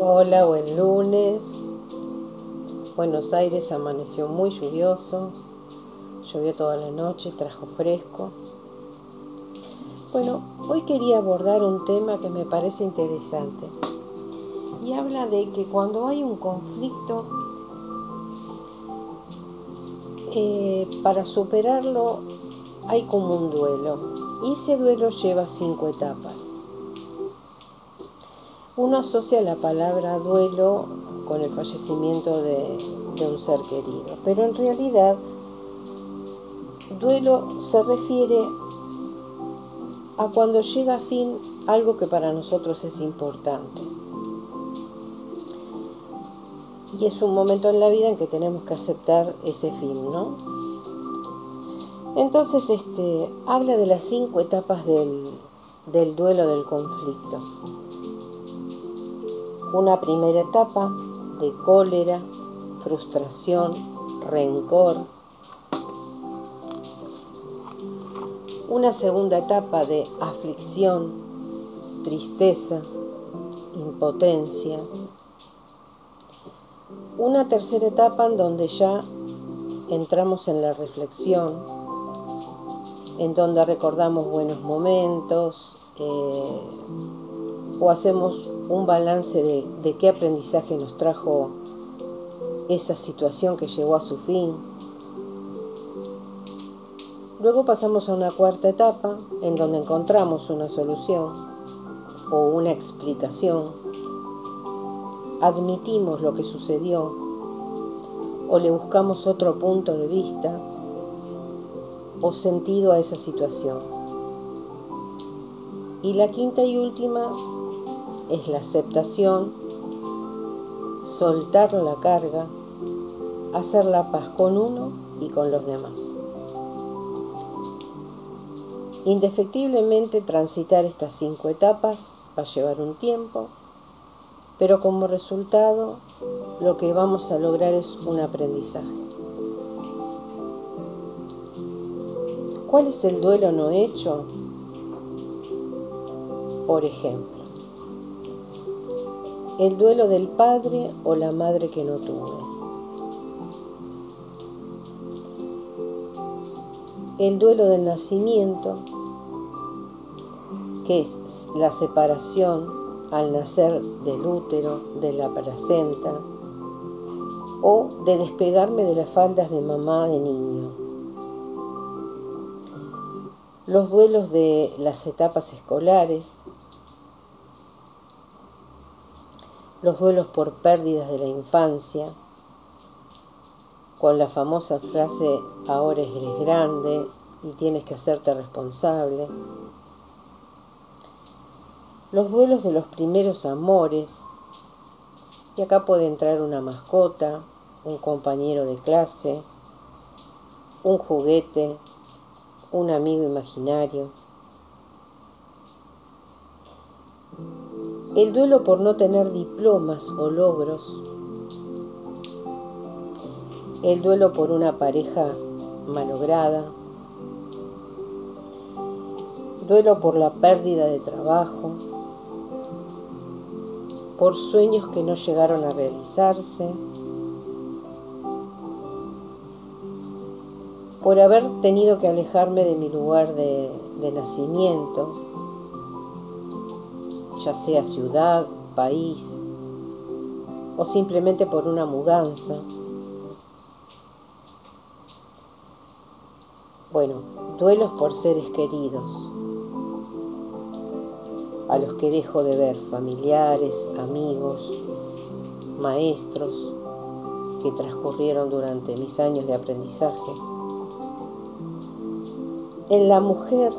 Hola, buen lunes. Buenos Aires amaneció muy lluvioso. Llovió toda la noche, trajo fresco. Bueno, hoy quería abordar un tema que me parece interesante. Y habla de que cuando hay un conflicto, para superarlo hay como un duelo. Y ese duelo lleva 5 etapas. Uno asocia la palabra duelo con el fallecimiento de un ser querido, pero en realidad duelo se refiere a cuando llega a fin algo que para nosotros es importante. Y es un momento en la vida en que tenemos que aceptar ese fin, ¿no? Entonces, habla de las 5 etapas del duelo del conflicto. Una primera etapa de cólera, frustración, rencor. Una segunda etapa de aflicción, tristeza, impotencia. Una tercera etapa en donde ya entramos en la reflexión, en donde recordamos buenos momentos, o hacemos un balance de qué aprendizaje nos trajo esa situación que llegó a su fin. Luego pasamos a una cuarta etapa en donde encontramos una solución o una explicación. Admitimos lo que sucedió o le buscamos otro punto de vista o sentido a esa situación. Y la quinta y última es la aceptación, soltar la carga, hacer la paz con uno y con los demás. Indefectiblemente transitar estas 5 etapas va a llevar un tiempo, pero como resultado lo que vamos a lograr es un aprendizaje. ¿Cuál es el duelo no hecho? Por ejemplo, el duelo del padre o la madre que no tuve. El duelo del nacimiento, que es la separación al nacer del útero, de la placenta, o de despegarme de las faldas de mamá de niño. Los duelos de las etapas escolares, los duelos por pérdidas de la infancia, con la famosa frase, ahora eres grande y tienes que hacerte responsable. Los duelos de los primeros amores, y acá puede entrar una mascota, un compañero de clase, un juguete, un amigo imaginario. El duelo por no tener diplomas o logros. El duelo por una pareja malograda. Duelo por la pérdida de trabajo. Por sueños que no llegaron a realizarse. Por haber tenido que alejarme de mi lugar de nacimiento, ya sea ciudad, país, o simplemente por una mudanza. Bueno, duelos por seres queridos, a los que dejo de ver, familiares, amigos, maestros que transcurrieron durante mis años de aprendizaje. En la mujer,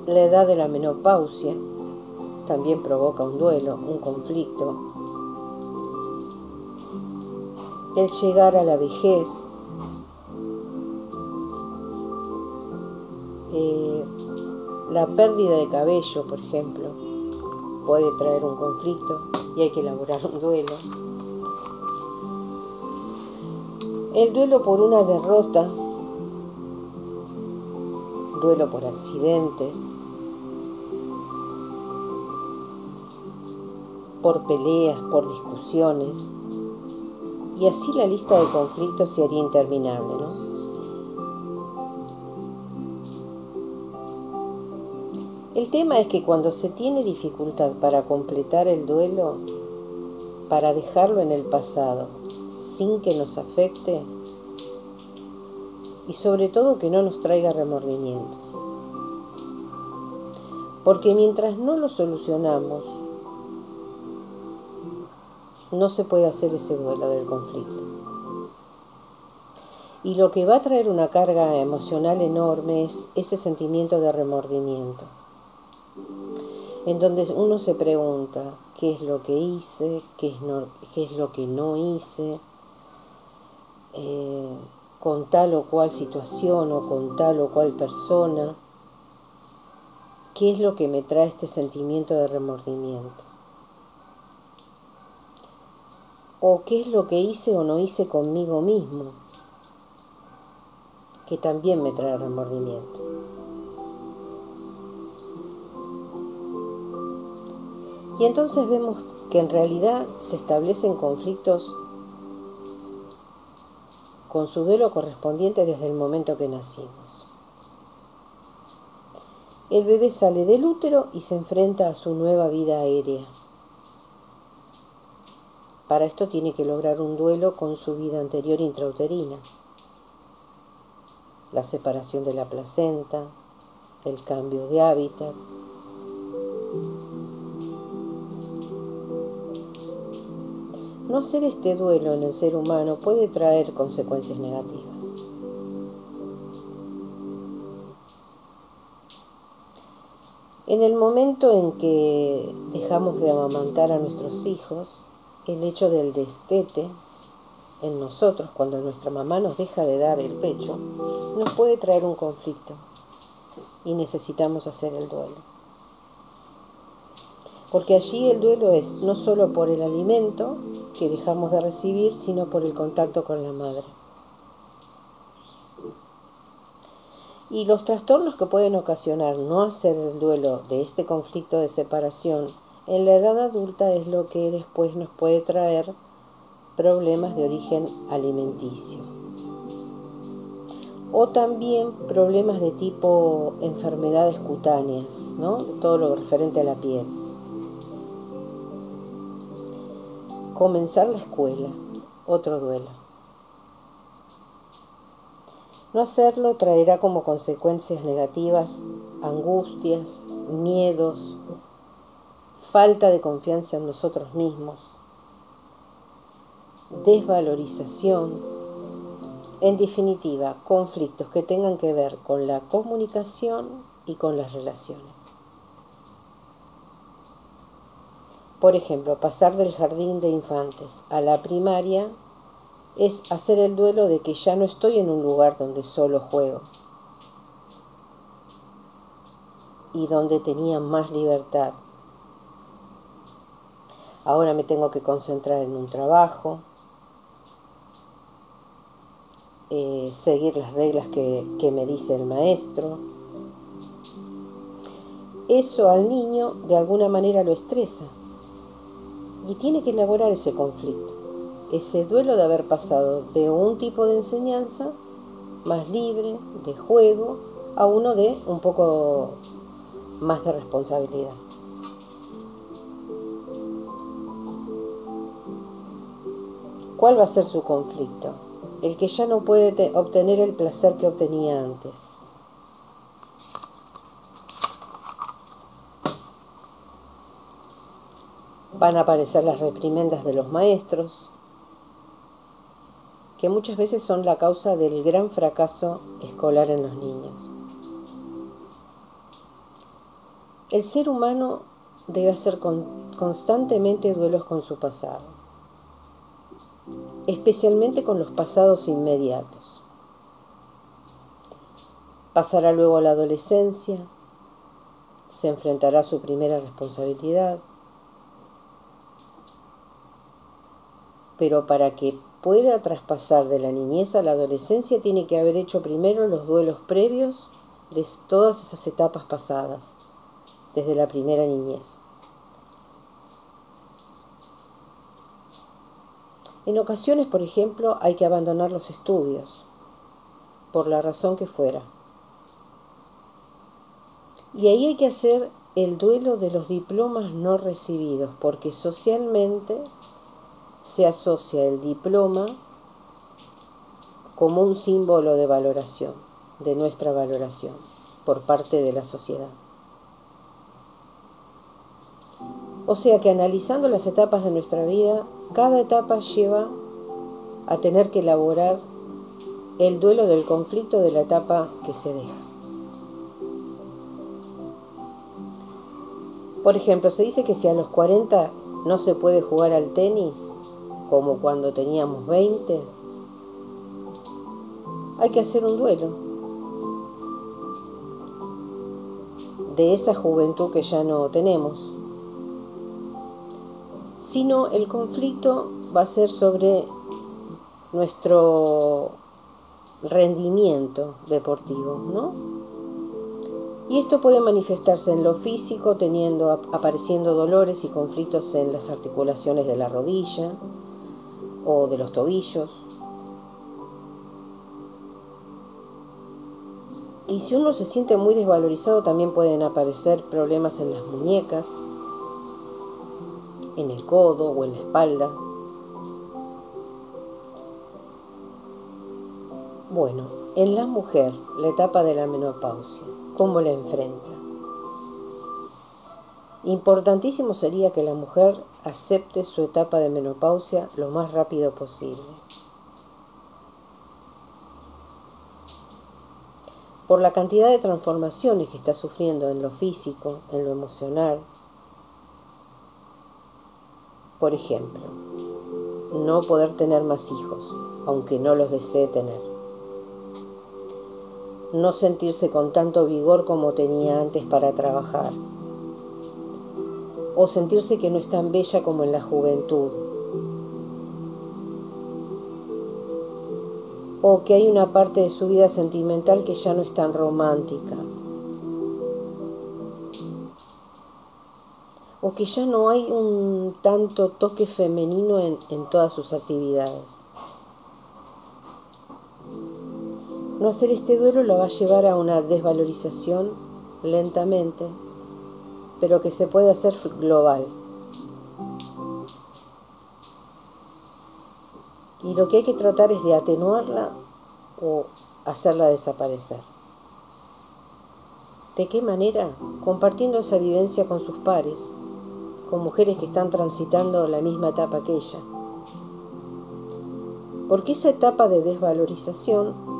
la edad de la menopausia también provoca un duelo, un conflicto. El llegar a la vejez, la pérdida de cabello, por ejemplo, puede traer un conflicto y hay que elaborar un duelo. El duelo por una derrota, duelo por accidentes, por peleas, por discusiones, y así la lista de conflictos se haría interminable, ¿no? El tema es que cuando se tiene dificultad para completar el duelo, para dejarlo en el pasado, sin que nos afecte, y sobre todo que no nos traiga remordimientos. Porque mientras no lo solucionamos, no se puede hacer ese duelo del conflicto. Y lo que va a traer una carga emocional enorme es ese sentimiento de remordimiento, en donde uno se pregunta qué es lo que hice, qué es lo que no hice, con tal o cual situación o con tal o cual persona, qué es lo que me trae este sentimiento de remordimiento. O qué es lo que hice o no hice conmigo mismo, que también me trae remordimiento. Y entonces vemos que en realidad se establecen conflictos con su duelo correspondiente desde el momento que nacimos. El bebé sale del útero y se enfrenta a su nueva vida aérea. Para esto tiene que lograr un duelo con su vida anterior intrauterina. La separación de la placenta, el cambio de hábitat. No hacer este duelo en el ser humano puede traer consecuencias negativas. En el momento en que dejamos de amamantar a nuestros hijos, el hecho del destete en nosotros, cuando nuestra mamá nos deja de dar el pecho, nos puede traer un conflicto y necesitamos hacer el duelo. Porque allí el duelo es no solo por el alimento que dejamos de recibir, sino por el contacto con la madre. Y los trastornos que pueden ocasionar no hacer el duelo de este conflicto de separación en la edad adulta es lo que después nos puede traer problemas de origen alimenticio. O también problemas de tipo enfermedades cutáneas, ¿no? Todo lo referente a la piel. Comenzar la escuela, otro duelo. No hacerlo traerá como consecuencias negativas angustias, miedos, falta de confianza en nosotros mismos, desvalorización, en definitiva, conflictos que tengan que ver con la comunicación y con las relaciones. Por ejemplo, pasar del jardín de infantes a la primaria es hacer el duelo de que ya no estoy en un lugar donde solo juego y donde tenía más libertad. Ahora me tengo que concentrar en un trabajo, seguir las reglas que me dice el maestro. Eso al niño de alguna manera lo estresa y tiene que elaborar ese conflicto, ese duelo de haber pasado de un tipo de enseñanza más libre, de juego, a uno de un poco más de responsabilidad. ¿Cuál va a ser su conflicto? El que ya no puede obtener el placer que obtenía antes. Van a aparecer las reprimendas de los maestros, que muchas veces son la causa del gran fracaso escolar en los niños. El ser humano debe hacer constantemente duelos con su pasado, especialmente con los pasados inmediatos. Pasará luego a la adolescencia, se enfrentará a su primera responsabilidad, pero para que pueda traspasar de la niñez a la adolescencia tiene que haber hecho primero los duelos previos de todas esas etapas pasadas, desde la primera niñez. En ocasiones, por ejemplo, hay que abandonar los estudios, por la razón que fuera. Y ahí hay que hacer el duelo de los diplomas no recibidos, porque socialmente se asocia el diploma como un símbolo de valoración, de nuestra valoración, por parte de la sociedad. O sea que analizando las etapas de nuestra vida, cada etapa lleva a tener que elaborar el duelo del conflicto de la etapa que se deja. Por ejemplo, se dice que si a los 40 no se puede jugar al tenis, como cuando teníamos 20, hay que hacer un duelo de esa juventud que ya no tenemos. Sino el conflicto va a ser sobre nuestro rendimiento deportivo, ¿no? Y esto puede manifestarse en lo físico, apareciendo dolores y conflictos en las articulaciones de la rodilla o de los tobillos. Y si uno se siente muy desvalorizado, también pueden aparecer problemas en las muñecas, en el codo o en la espalda. Bueno, en la mujer, la etapa de la menopausia, ¿cómo la enfrenta? Importantísimo sería que la mujer acepte su etapa de menopausia lo más rápido posible. Por la cantidad de transformaciones que está sufriendo en lo físico, en lo emocional. Por ejemplo, no poder tener más hijos, aunque no los desee tener. No sentirse con tanto vigor como tenía antes para trabajar. O sentirse que no es tan bella como en la juventud. O que hay una parte de su vida sentimental que ya no es tan romántica. O que ya no hay un tanto toque femenino en todas sus actividades. No hacer este duelo lo va a llevar a una desvalorización lentamente, pero que se puede hacer global. Y lo que hay que tratar es de atenuarla o hacerla desaparecer. ¿De qué manera? Compartiendo esa vivencia con sus pares, con mujeres que están transitando la misma etapa que ella. Porque esa etapa de desvalorización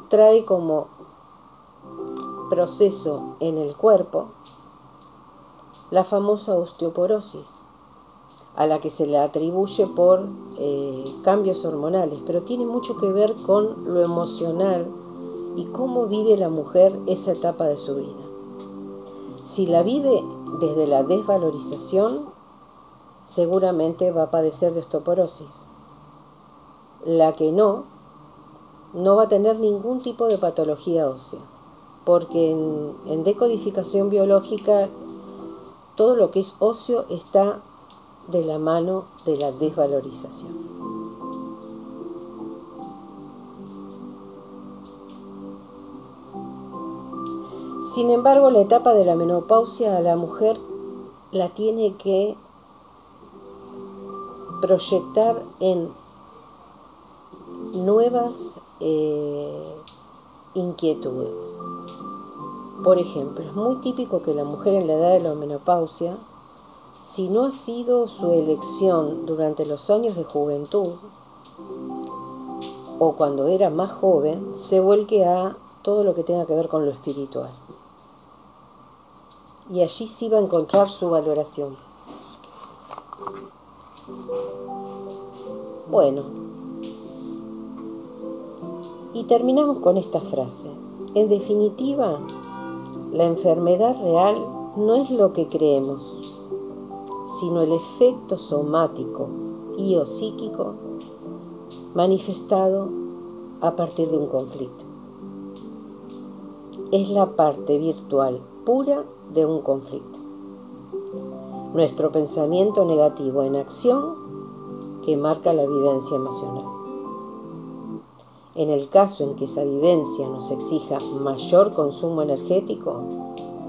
trae como proceso en el cuerpo la famosa osteoporosis, a la que se le atribuye por cambios hormonales, pero tiene mucho que ver con lo emocional y cómo vive la mujer esa etapa de su vida. Si la vive desde la desvalorización, seguramente va a padecer de osteoporosis. La que no va a tener ningún tipo de patología ósea, porque en decodificación biológica todo lo que es óseo está de la mano de la desvalorización. Sin embargo, la etapa de la menopausia a la mujer la tiene que proyectar en nuevas inquietudes. Por ejemplo, es muy típico que la mujer en la edad de la menopausia, si no ha sido su elección durante los años de juventud o cuando era más joven, se vuelque a todo lo que tenga que ver con lo espiritual. Y allí sí va a encontrar su valoración. Bueno, y terminamos con esta frase. En definitiva, la enfermedad real no es lo que creemos, sino el efecto somático y o psíquico manifestado a partir de un conflicto. Es la parte virtual pura de un conflicto. Nuestro pensamiento negativo en acción que marca la vivencia emocional. En el caso en que esa vivencia nos exija mayor consumo energético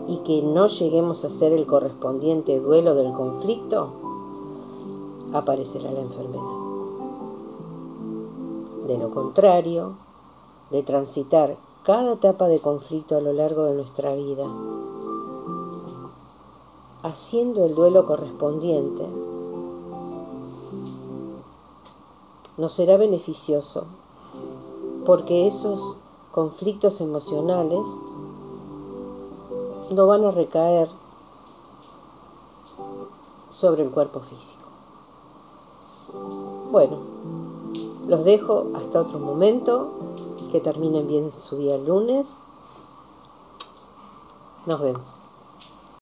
y que no lleguemos a hacer el correspondiente duelo del conflicto, aparecerá la enfermedad. De lo contrario, de transitar cada etapa de conflicto a lo largo de nuestra vida, haciendo el duelo correspondiente, nos será beneficioso, porque esos conflictos emocionales no van a recaer sobre el cuerpo físico. Bueno, los dejo hasta otro momento. Que terminen bien su día el lunes. Nos vemos.